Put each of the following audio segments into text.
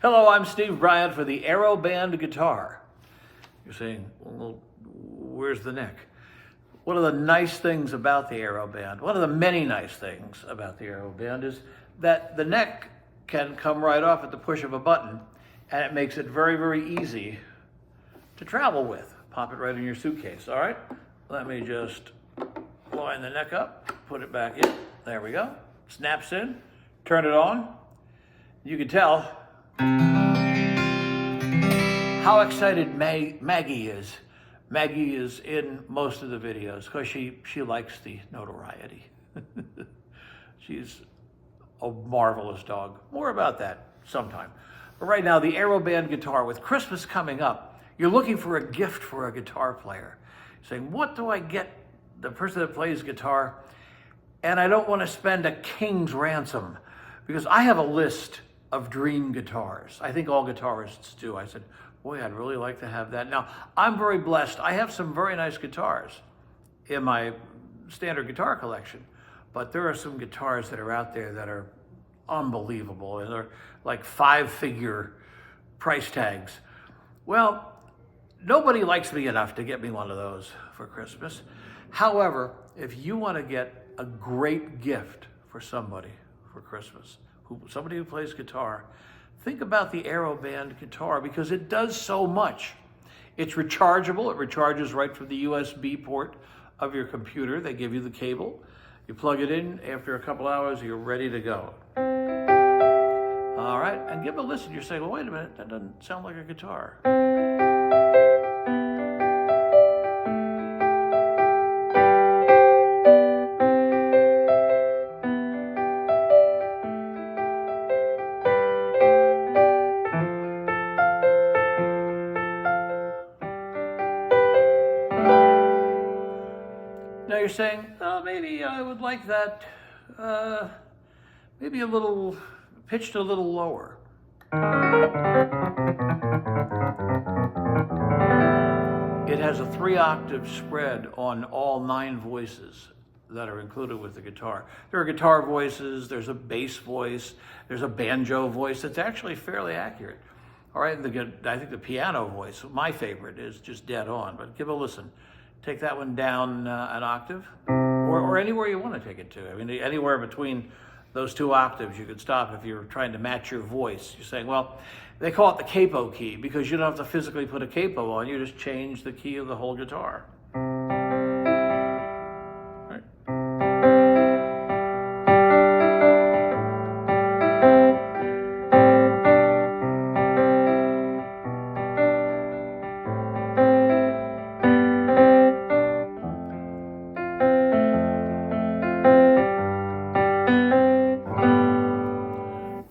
Hello, I'm Steve Bryant for the Aeroband Guitar. You're saying, well, where's the neck? One of the nice things about the Aeroband, one of the many nice things about the Aeroband is that the neck can come right off at the push of a button, and it makes it very, very easy to travel with. Pop it right in your suitcase, all right? Let me just line the neck up, put it back in. There we go. Snaps in, turn it on. You can tell how excited Maggie is. Maggie is in most of the videos because she likes the notoriety. She's a marvelous dog. More about that sometime. But right now, the Aeroband Guitar, with Christmas coming up, you're looking for a gift for a guitar player. You're saying, what do I get the person that plays guitar? And I don't want to spend a king's ransom because I have a list of dream guitars. I think all guitarists do. I said, boy, I'd really like to have that. Now, I'm very blessed. I have some very nice guitars in my standard guitar collection, but there are some guitars that are out there that are unbelievable, and they're like 5-figure price tags. Well, nobody likes me enough to get me one of those for Christmas. However, if you want to get a great gift for somebody for Christmas, somebody who plays guitar, think about the Aeroband Guitar because it does so much. It's rechargeable. It recharges right from the USB port of your computer. They give you the cable. You plug it in. After a couple hours, you're ready to go. All right, and give it a listen. You're saying, well, wait a minute, that doesn't sound like a guitar. Now you're saying, oh, maybe I would like that, maybe a little, pitched a little lower. It has a 3-octave spread on all 9 voices that are included with the guitar. There are guitar voices, there's a bass voice, there's a banjo voice that's actually fairly accurate. All right, I think the piano voice, my favorite, is just dead on, but give a listen. Take that one down an octave, or anywhere you want to take it to. I mean, anywhere between those 2 octaves you could stop if you're trying to match your voice. You're saying, well, they call it the capo key because you don't have to physically put a capo on, you just change the key of the whole guitar. Right.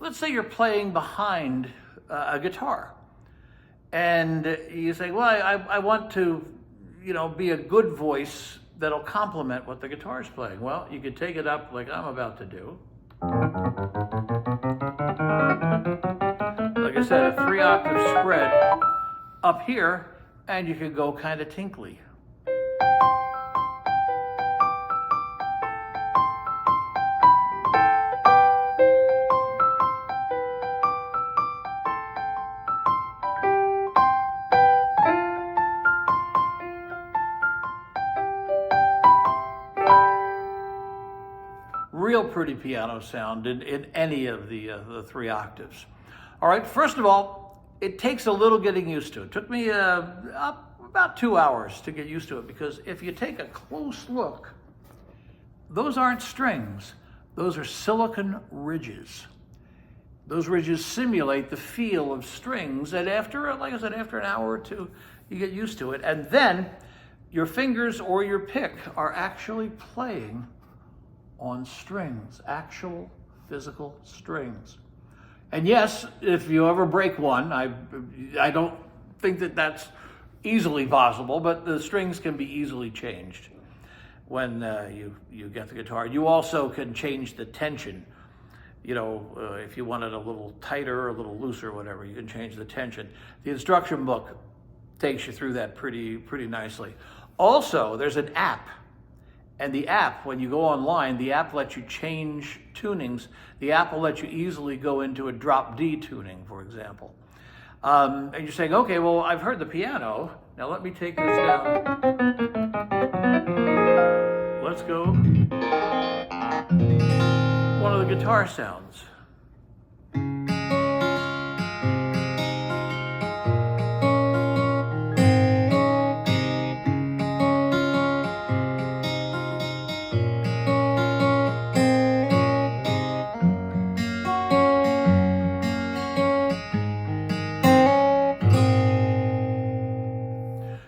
Let's say you're playing behind a guitar and you say, well, I want to, be a good voice that'll complement what the guitar's playing. Well, you could take it up like I'm about to do. Like I said, a 3-octave spread up here, and you could go kind of tinkly. Real pretty piano sound in any of the 3 octaves. All right, first of all, it takes a little getting used to. It took me about 2 hours to get used to it because if you take a close look, those aren't strings. Those are silicon ridges. Those ridges simulate the feel of strings, and after, like I said, after an hour or 2, you get used to it. And then your fingers or your pick are actually playing on strings, actual physical strings. And yes, if you ever break one, I don't think that that's easily possible, but the strings can be easily changed when you get the guitar. You also can change the tension. If you want it a little tighter or a little looser, whatever, you can change the tension. The instruction book takes you through that pretty nicely. Also, there's an app And the app, when you go online, the app lets you change tunings. The app will let you easily go into a drop D tuning, for example. And you're saying, okay, well, I've heard the piano. Now let me take this down. Let's go. One of the guitar sounds.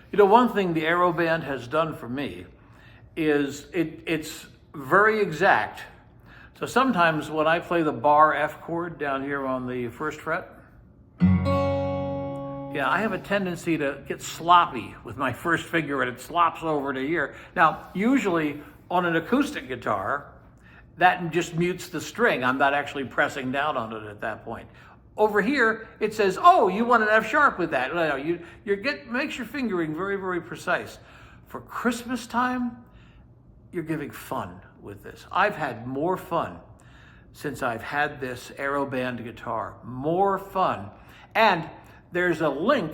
You know, one thing the Aeroband has done for me is it's very exact. So sometimes when I play the bar F chord down here on the first fret, yeah, I have a tendency to get sloppy with my first finger and it slops over to here. Now, usually on an acoustic guitar, that just mutes the string. I'm not actually pressing down on it at that point. Over here, it says, oh, you want an F sharp with that. No, makes your fingering very, very precise. For Christmas time, you're giving fun with this. I've had more fun since I've had this Aeroband guitar. More fun. And there's a link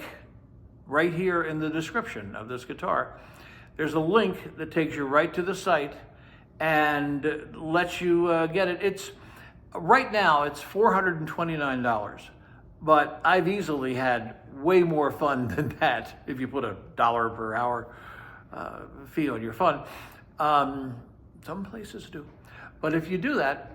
right here in the description of this guitar. There's a link that takes you right to the site and lets you get it. Right now, it's $429, but I've easily had way more fun than that if you put $1 per hour fee on your fun. Some places do. But if you do that,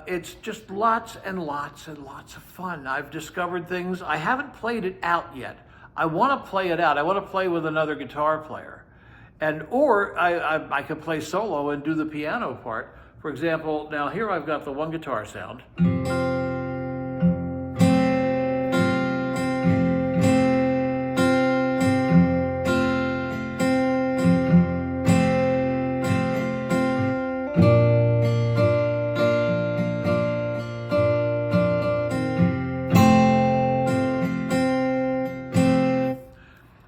it's just lots and lots and lots of fun. I've discovered things. I haven't played it out yet. I want to play it out. I want to play with another guitar player. Or I could play solo and do the piano part. For example, now here I've got the one guitar sound.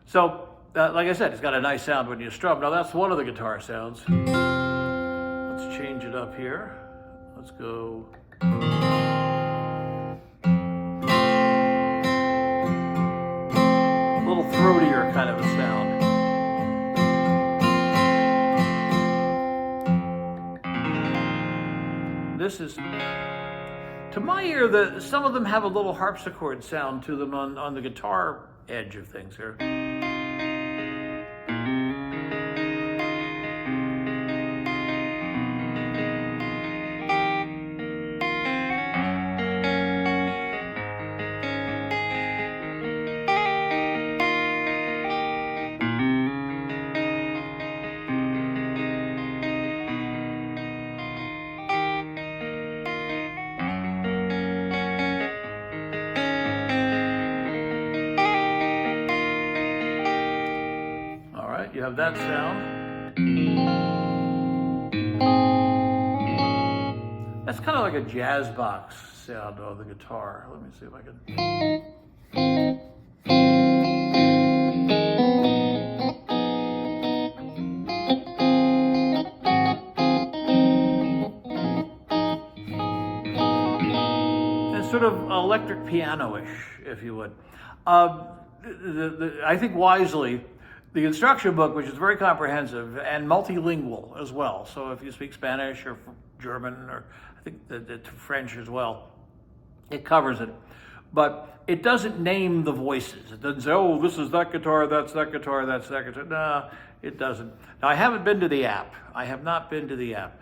So, like I said, it's got a nice sound when you strum. Now that's one of the guitar sounds. Let's change it up here. Let's go. A little throatier kind of a sound. This is, to my ear, some of them have a little harpsichord sound to them on the guitar edge of things here. You have that sound. That's kind of like a jazz box sound on the guitar. Let me see if I can. It's sort of electric piano-ish, if you would. I think wisely, the instruction book, which is very comprehensive and multilingual as well. So if you speak Spanish or German, or I think the French as well, it covers it. But it doesn't name the voices. It doesn't say, oh, this is that guitar, that's that guitar, that's that guitar. No, it doesn't. Now, I haven't been to the app. I have not been to the app.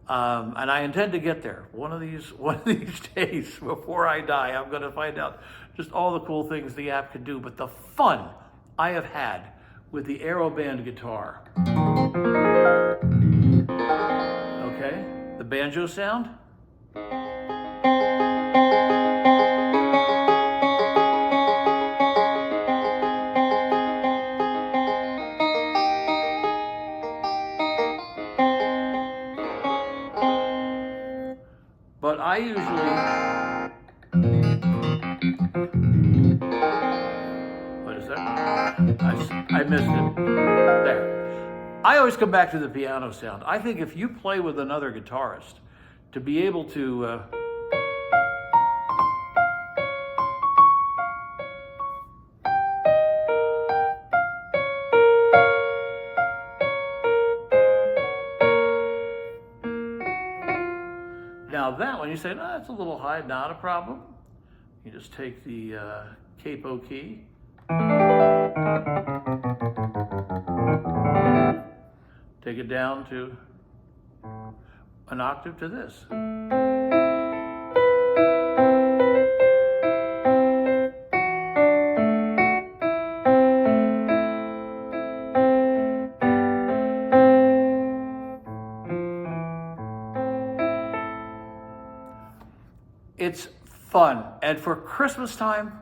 And I intend to get there one of these days before I die. I'm going to find out just all the cool things the app can do. But the fun I have had with the Aeroband guitar. Okay, the banjo sound. But I usually, what is that? I missed it. There. I always come back to the piano sound. I think if you play with another guitarist, to be able to now that one, you say, no, it's a little high, not a problem. You just take the capo key, take it down to an octave to this. It's fun. And for Christmas time,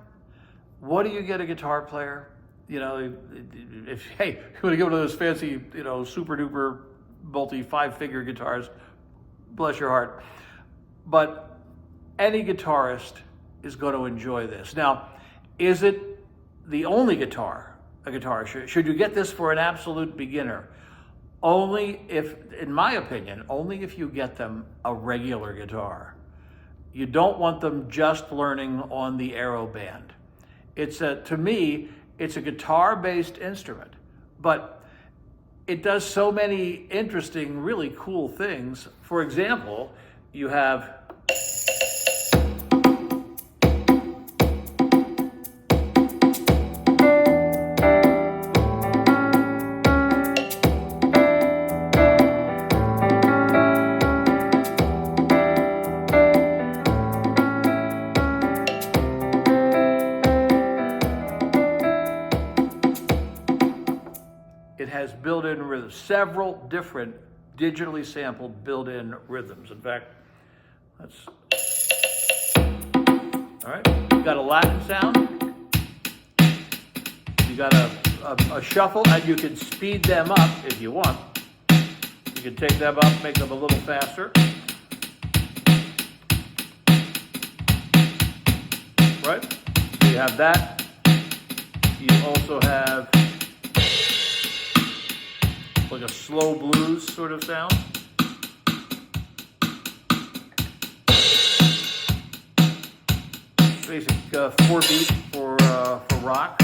what do you get a guitar player? You know, if, hey, you want to get one of those fancy, you know, super duper multi 5-figure guitars, bless your heart. But any guitarist is going to enjoy this. Now, is it the only guitar a guitar should you get this for an absolute beginner? Only if, in my opinion, only if you get them a regular guitar. You don't want them just learning on the Aeroband. To me, it's a guitar-based instrument, but it does so many interesting, really cool things. For example, you have has built-in rhythms, several different digitally sampled built-in rhythms. In fact, all right, you got a Latin sound, you got a shuffle, and you can speed them up if you want. You can take them up, make them a little faster. Right? So you have that. You also have like a slow blues sort of sound. Basic 4-beat for rock.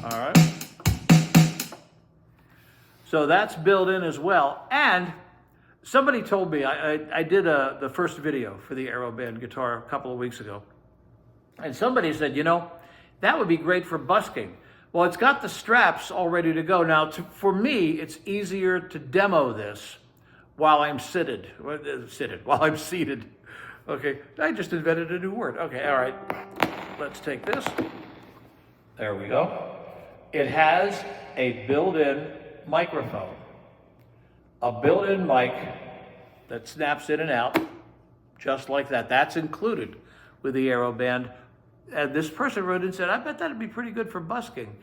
All right. So that's built in as well. And somebody told me, I did the first video for the Aeroband guitar a couple of weeks ago, and somebody said, you know, that would be great for busking. Well, it's got the straps all ready to go. Now, for me, it's easier to demo this while I'm seated. Okay, I just invented a new word. Okay, all right, let's take this. There we go. It has a built-in microphone. A built-in mic that snaps in and out, just like that. That's included with the Aeroband. And this person wrote in and said, I bet that'd be pretty good for busking.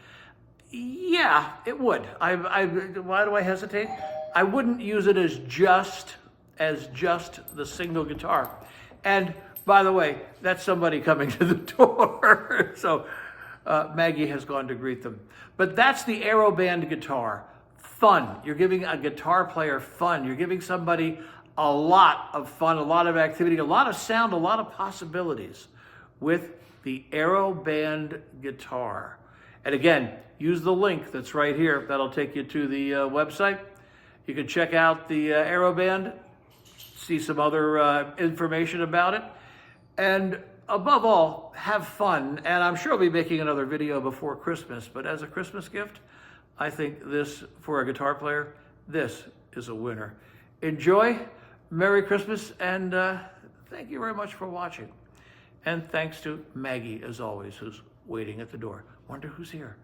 Yeah, it would. Why do I hesitate? I wouldn't use it as just the single guitar. And by the way, that's somebody coming to the door. So Maggie has gone to greet them. But that's the Aeroband guitar. Fun. You're giving a guitar player fun. You're giving somebody a lot of fun, a lot of activity, a lot of sound, a lot of possibilities with the Aeroband guitar. And again, use the link that's right here. That'll take you to the website. You can check out the Aeroband, see some other information about it. And above all, have fun. And I'm sure I'll be making another video before Christmas, but as a Christmas gift, I think this, for a guitar player, this is a winner. Enjoy, Merry Christmas, and thank you very much for watching. And thanks to Maggie, as always, who's waiting at the door. Wonder who's here.